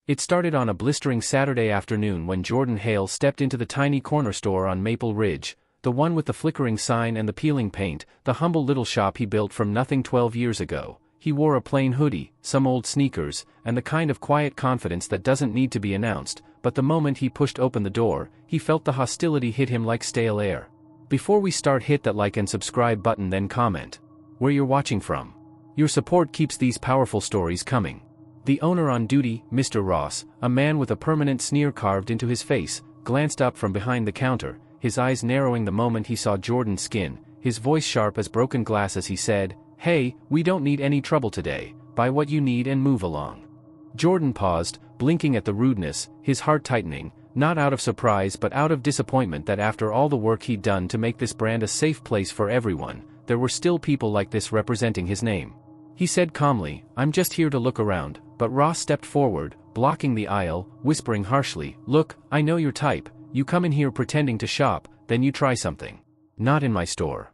It started on a blistering Saturday afternoon when Jordan Hale stepped into the tiny corner store on Maple Ridge, the one with the flickering sign and the peeling paint, the humble little shop he built from nothing 12 years ago. He wore a plain hoodie, some old sneakers, and the kind of quiet confidence that doesn't need to be announced, but the moment he pushed open the door, he felt the hostility hit him like stale air. Before we start, hit that like and subscribe button, then comment where you're watching from. Your support keeps these powerful stories coming. The owner on duty, Mr. Ross, a man with a permanent sneer carved into his face, glanced up from behind the counter, his eyes narrowing the moment he saw Jordan's skin, his voice sharp as broken glass as he said, "Hey, we don't need any trouble today, buy what you need and move along." Jordan paused, blinking at the rudeness, his heart tightening, not out of surprise but out of disappointment that after all the work he'd done to make this brand a safe place for everyone, there were still people like this representing his name. He said calmly, "I'm just here to look around," but Ross stepped forward, blocking the aisle, whispering harshly, "Look, I know your type, you come in here pretending to shop, then you try something. Not in my store."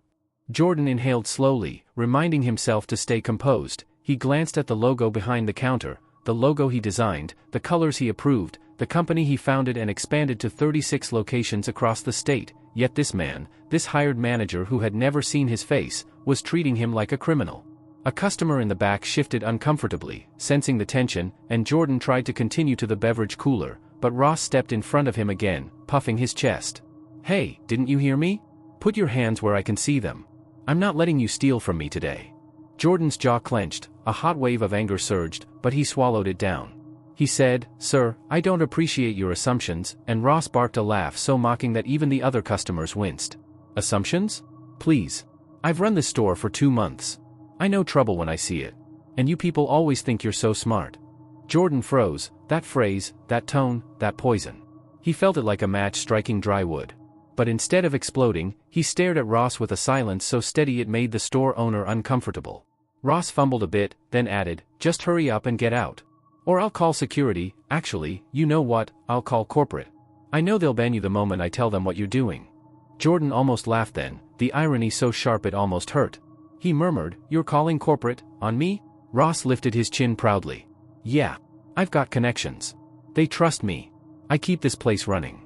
Jordan inhaled slowly, reminding himself to stay composed. He glanced at the logo behind the counter, the logo he designed, the colors he approved, the company he founded and expanded to 36 locations across the state, yet this man, this hired manager who had never seen his face, was treating him like a criminal. A customer in the back shifted uncomfortably, sensing the tension, and Jordan tried to continue to the beverage cooler, but Ross stepped in front of him again, puffing his chest. "Hey, didn't you hear me? Put your hands where I can see them. I'm not letting you steal from me today." Jordan's jaw clenched, a hot wave of anger surged, but he swallowed it down. He said, "Sir, I don't appreciate your assumptions," and Ross barked a laugh so mocking that even the other customers winced. "Assumptions? Please. I've run this store for 2 months. I know trouble when I see it. And you people always think you're so smart." Jordan froze, that phrase, that tone, that poison. He felt it like a match striking dry wood. But instead of exploding, he stared at Ross with a silence so steady it made the store owner uncomfortable. Ross fumbled a bit, then added, "Just hurry up and get out. Or I'll call security. Actually, you know what, I'll call corporate. I know they'll ban you the moment I tell them what you're doing." Jordan almost laughed then, the irony so sharp it almost hurt. He murmured, "You're calling corporate, on me?" Ross lifted his chin proudly. "Yeah. I've got connections. They trust me. I keep this place running."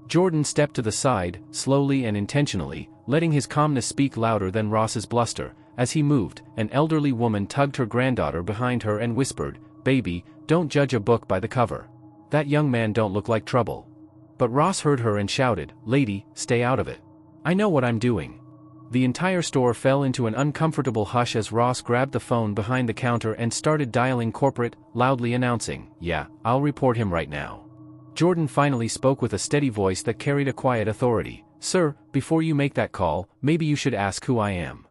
Jordan stepped to the side, slowly and intentionally, letting his calmness speak louder than Ross's bluster. As he moved, an elderly woman tugged her granddaughter behind her and whispered, "Baby, don't judge a book by the cover. That young man don't look like trouble." But Ross heard her and shouted, "Lady, stay out of it. I know what I'm doing." The entire store fell into an uncomfortable hush as Ross grabbed the phone behind the counter and started dialing corporate, loudly announcing, "Yeah, I'll report him right now." Jordan finally spoke with a steady voice that carried a quiet authority. "Sir, before you make that call, maybe you should ask who I am."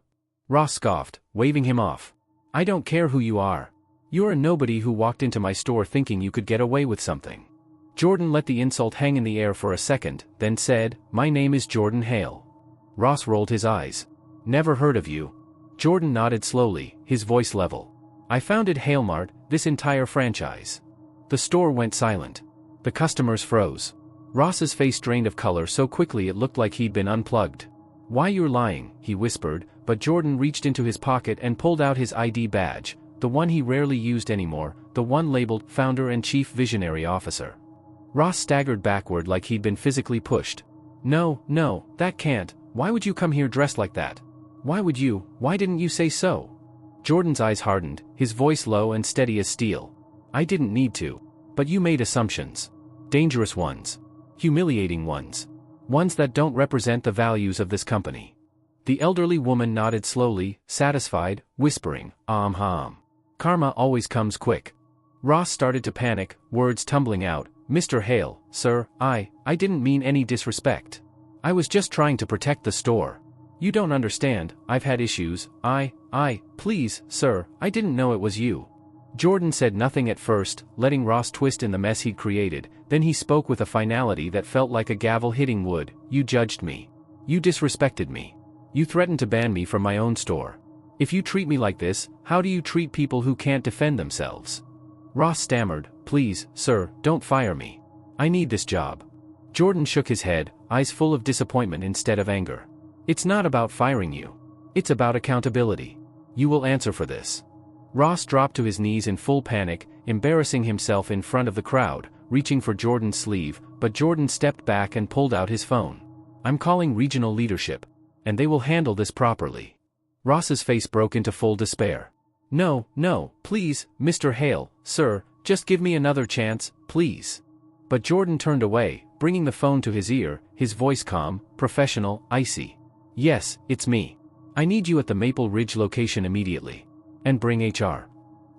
Ross scoffed, waving him off. "I don't care who you are. You're a nobody who walked into my store thinking you could get away with something." Jordan let the insult hang in the air for a second, then said, "My name is Jordan Hale." Ross rolled his eyes. "Never heard of you." Jordan nodded slowly, his voice level. "I founded Halemart, this entire franchise." The store went silent. The customers froze. Ross's face drained of color so quickly it looked like he'd been unplugged. "Why, you're lying," he whispered, but Jordan reached into his pocket and pulled out his ID badge, the one he rarely used anymore, the one labeled Founder and Chief Visionary Officer. Ross staggered backward like he'd been physically pushed. No, that can't. Why would you come here dressed like that? Why didn't you say so?" Jordan's eyes hardened, his voice low and steady as steel. "I didn't need to. But you made assumptions. Dangerous ones. Humiliating ones. Ones that don't represent the values of this company." The elderly woman nodded slowly, satisfied, whispering, "Karma always comes quick." Ross started to panic, words tumbling out. "Mr. Hale, sir, I didn't mean any disrespect. I was just trying to protect the store. You don't understand, I've had issues. Please, sir, I didn't know it was you." Jordan said nothing at first, letting Ross twist in the mess he'd created, then he spoke with a finality that felt like a gavel hitting wood. "You judged me. You disrespected me. You threatened to ban me from my own store. If you treat me like this, how do you treat people who can't defend themselves?" Ross stammered, "Please, sir, don't fire me. I need this job." Jordan shook his head, eyes full of disappointment instead of anger. "It's not about firing you. It's about accountability. You will answer for this." Ross dropped to his knees in full panic, embarrassing himself in front of the crowd, reaching for Jordan's sleeve, but Jordan stepped back and pulled out his phone. "I'm calling regional leadership. And they will handle this properly." Ross's face broke into full despair. "No, no, please, Mr. Hale, sir, just give me another chance, please." But Jordan turned away, bringing the phone to his ear, his voice calm, professional, icy. "Yes, it's me. I need you at the Maple Ridge location immediately. And bring HR."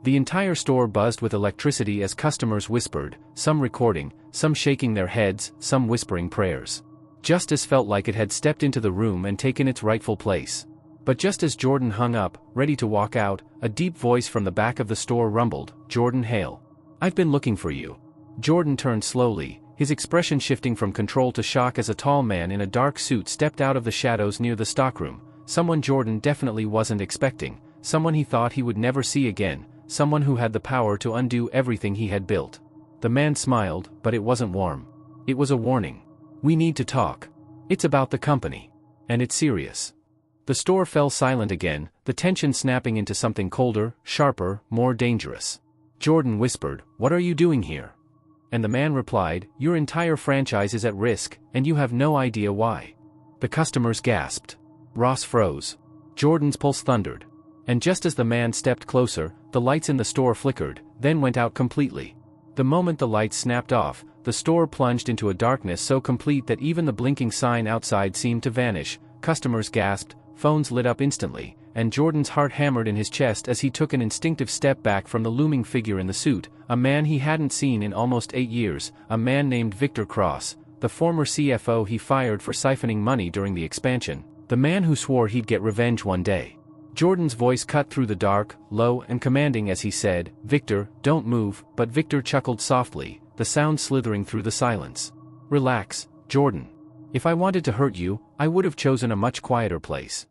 The entire store buzzed with electricity as customers whispered, some recording, some shaking their heads, some whispering prayers. Justice felt like it had stepped into the room and taken its rightful place. But just as Jordan hung up, ready to walk out, a deep voice from the back of the store rumbled, "Jordan Hale. I've been looking for you." Jordan turned slowly, his expression shifting from control to shock as a tall man in a dark suit stepped out of the shadows near the stockroom, someone Jordan definitely wasn't expecting, someone he thought he would never see again, someone who had the power to undo everything he had built. The man smiled, but it wasn't warm. It was a warning. "We need to talk. It's about the company. And it's serious." The store fell silent again, the tension snapping into something colder, sharper, more dangerous. Jordan whispered, "What are you doing here?" And the man replied, "Your entire franchise is at risk, and you have no idea why." The customers gasped. Ross froze. Jordan's pulse thundered. And just as the man stepped closer, the lights in the store flickered, then went out completely. The moment the lights snapped off, the store plunged into a darkness so complete that even the blinking sign outside seemed to vanish. Customers gasped, phones lit up instantly, and Jordan's heart hammered in his chest as he took an instinctive step back from the looming figure in the suit, a man he hadn't seen in almost 8 years, a man named Victor Cross, the former CFO he fired for siphoning money during the expansion, the man who swore he'd get revenge one day. Jordan's voice cut through the dark, low and commanding as he said, "Victor, don't move," but Victor chuckled softly, the sound slithering through the silence. "Relax, Jordan. If I wanted to hurt you, I would have chosen a much quieter place."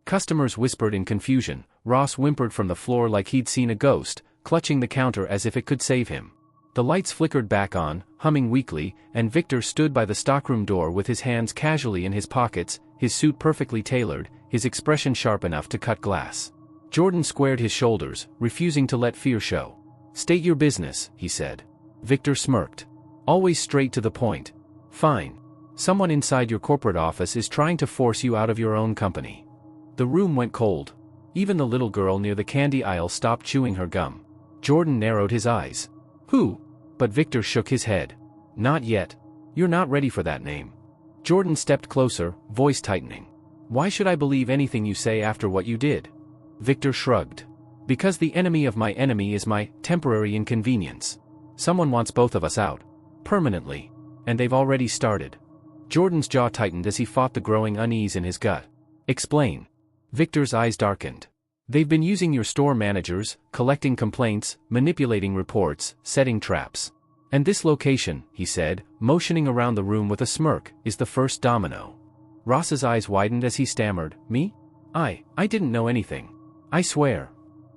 Customers whispered in confusion. Ross whimpered from the floor like he'd seen a ghost, clutching the counter as if it could save him. The lights flickered back on, humming weakly, and Victor stood by the stockroom door with his hands casually in his pockets, his suit perfectly tailored, his expression sharp enough to cut glass. Jordan squared his shoulders, refusing to let fear show. "State your business," he said. Victor smirked. "Always straight to the point." "Fine. Someone inside your corporate office is trying to force you out of your own company." The room went cold. Even the little girl near the candy aisle stopped chewing her gum. Jordan narrowed his eyes. "Who?" But Victor shook his head. "Not yet. You're not ready for that name." Jordan stepped closer, voice tightening. "Why should I believe anything you say after what you did?" Victor shrugged. "Because the enemy of my enemy is my temporary inconvenience. Someone wants both of us out. Permanently. And they've already started." Jordan's jaw tightened as he fought the growing unease in his gut. "Explain." Victor's eyes darkened. "They've been using your store managers, collecting complaints, manipulating reports, setting traps. And this location," he said, motioning around the room with a smirk, "is the first domino." Ross's eyes widened as he stammered, "Me? I didn't know anything. I swear."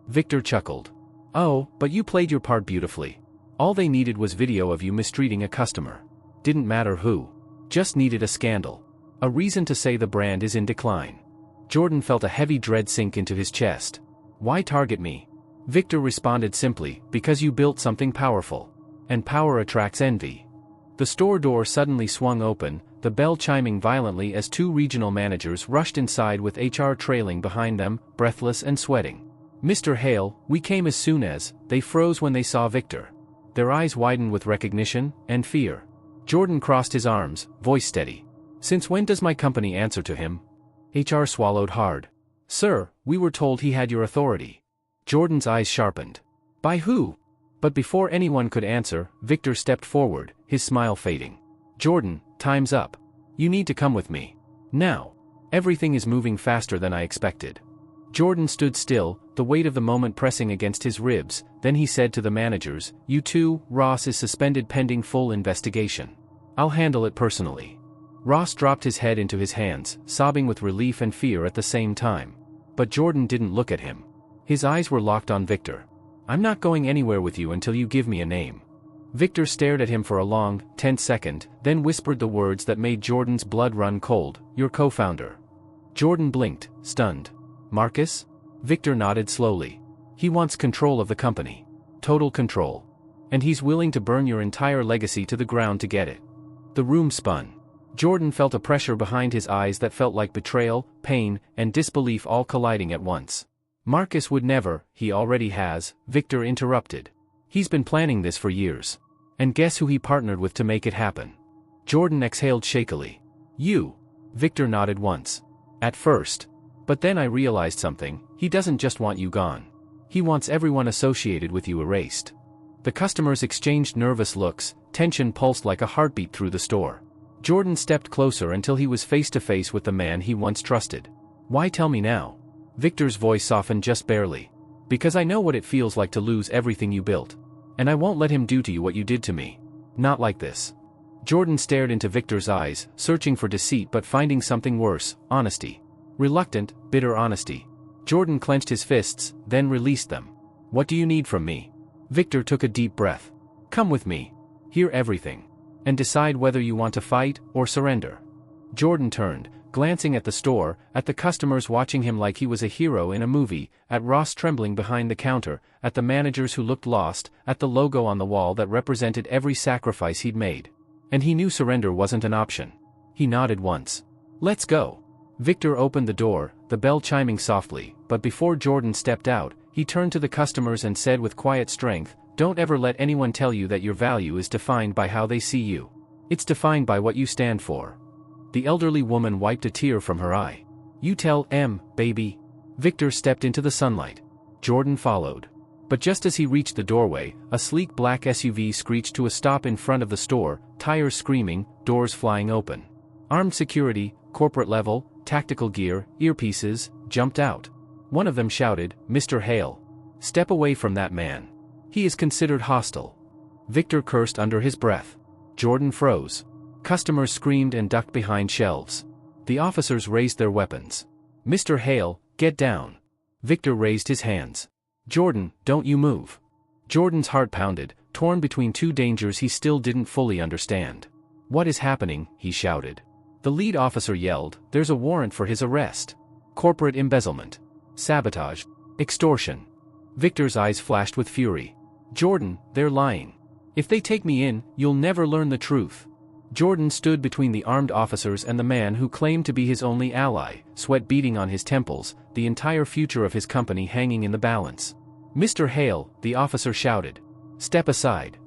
Victor chuckled. "Oh, but you played your part beautifully. All they needed was video of you mistreating a customer. Didn't matter who. Just needed a scandal. A reason to say the brand is in decline." Jordan felt a heavy dread sink into his chest. "Why target me?" Victor responded simply, "Because you built something powerful. And power attracts envy." The store door suddenly swung open, the bell chiming violently as 2 regional managers rushed inside with HR trailing behind them, breathless and sweating. "Mr. Hale, we came as soon as," they froze when they saw Victor. Their eyes widened with recognition and fear. Jordan crossed his arms, voice steady. "Since when does my company answer to him?" HR swallowed hard. "Sir, we were told he had your authority." Jordan's eyes sharpened. "By who?" But before anyone could answer, Victor stepped forward, his smile fading. "Jordan, time's up. You need to come with me. Now. Everything is moving faster than I expected." Jordan stood still, the weight of the moment pressing against his ribs, then he said to the managers, "You two, Ross is suspended pending full investigation. I'll handle it personally." Ross dropped his head into his hands, sobbing with relief and fear at the same time. But Jordan didn't look at him. His eyes were locked on Victor. "I'm not going anywhere with you until you give me a name." Victor stared at him for a long, tense second, then whispered the words that made Jordan's blood run cold, "Your co-founder." Jordan blinked, stunned. "Marcus?" Victor nodded slowly. "He wants control of the company. Total control. And he's willing to burn your entire legacy to the ground to get it. The room spun. Jordan felt a pressure behind his eyes that felt like betrayal, pain, and disbelief all colliding at once. Marcus would never, he already has, Victor interrupted. He's been planning this for years. And guess who he partnered with to make it happen? Jordan exhaled shakily. You. Victor nodded once. At first. But then I realized something, he doesn't just want you gone. He wants everyone associated with you erased. The customers exchanged nervous looks, tension pulsed like a heartbeat through the store. Jordan stepped closer until he was face to face with the man he once trusted. Why tell me now? Victor's voice softened just barely. Because I know what it feels like to lose everything you built. And I won't let him do to you what you did to me. Not like this. Jordan stared into Victor's eyes, searching for deceit but finding something worse, honesty. Reluctant, bitter honesty. Jordan clenched his fists, then released them. What do you need from me? Victor took a deep breath. Come with me. Hear everything. And decide whether you want to fight or surrender. Jordan turned, glancing at the store, at the customers watching him like he was a hero in a movie, at Ross trembling behind the counter, at the managers who looked lost, at the logo on the wall that represented every sacrifice he'd made. And he knew surrender wasn't an option. He nodded once. Let's go. Victor opened the door, the bell chiming softly, but before Jordan stepped out, he turned to the customers and said with quiet strength, don't ever let anyone tell you that your value is defined by how they see you. It's defined by what you stand for. The elderly woman wiped a tear from her eye. You tell M, baby. Victor stepped into the sunlight. Jordan followed. But just as he reached the doorway, a sleek black SUV screeched to a stop in front of the store, tires screaming, doors flying open. Armed security, corporate level, tactical gear, earpieces, jumped out. One of them shouted, Mr. Hale. Step away from that man. He is considered hostile. Victor cursed under his breath. Jordan froze. Customers screamed and ducked behind shelves. The officers raised their weapons. Mr. Hale, get down. Victor raised his hands. Jordan, don't you move. Jordan's heart pounded, torn between two dangers he still didn't fully understand. What is happening? He shouted. The lead officer yelled, there's a warrant for his arrest. Corporate embezzlement. Sabotage. Extortion. Victor's eyes flashed with fury. Jordan, they're lying. If they take me in, you'll never learn the truth. Jordan stood between the armed officers and the man who claimed to be his only ally, sweat beading on his temples, the entire future of his company hanging in the balance. Mr. Hale, the officer shouted. Step aside.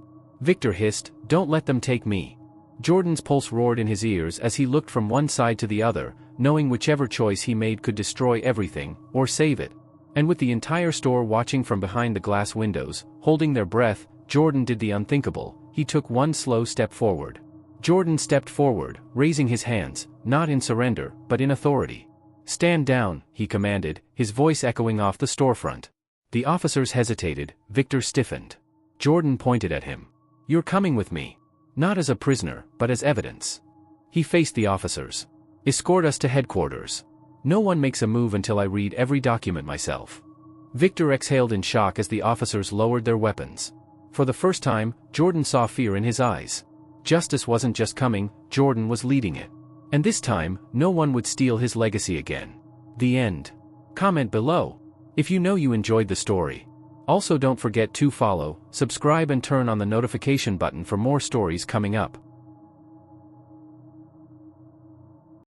Victor hissed, don't let them take me. Jordan's pulse roared in his ears as he looked from one side to the other, knowing whichever choice he made could destroy everything, or save it. And with the entire store watching from behind the glass windows, holding their breath, Jordan did the unthinkable. He took one slow step forward. Jordan stepped forward, raising his hands, not in surrender, but in authority. Stand down, he commanded, his voice echoing off the storefront. The officers hesitated, Victor stiffened. Jordan pointed at him. You're coming with me. Not as a prisoner, but as evidence. He faced the officers. Escort us to headquarters. No one makes a move until I read every document myself. Victor exhaled in shock as the officers lowered their weapons. For the first time, Jordan saw fear in his eyes. Justice wasn't just coming, Jordan was leading it. And this time, no one would steal his legacy again. The end. Comment below if you know you enjoyed the story. Also don't forget to follow, subscribe and turn on the notification button for more stories coming up.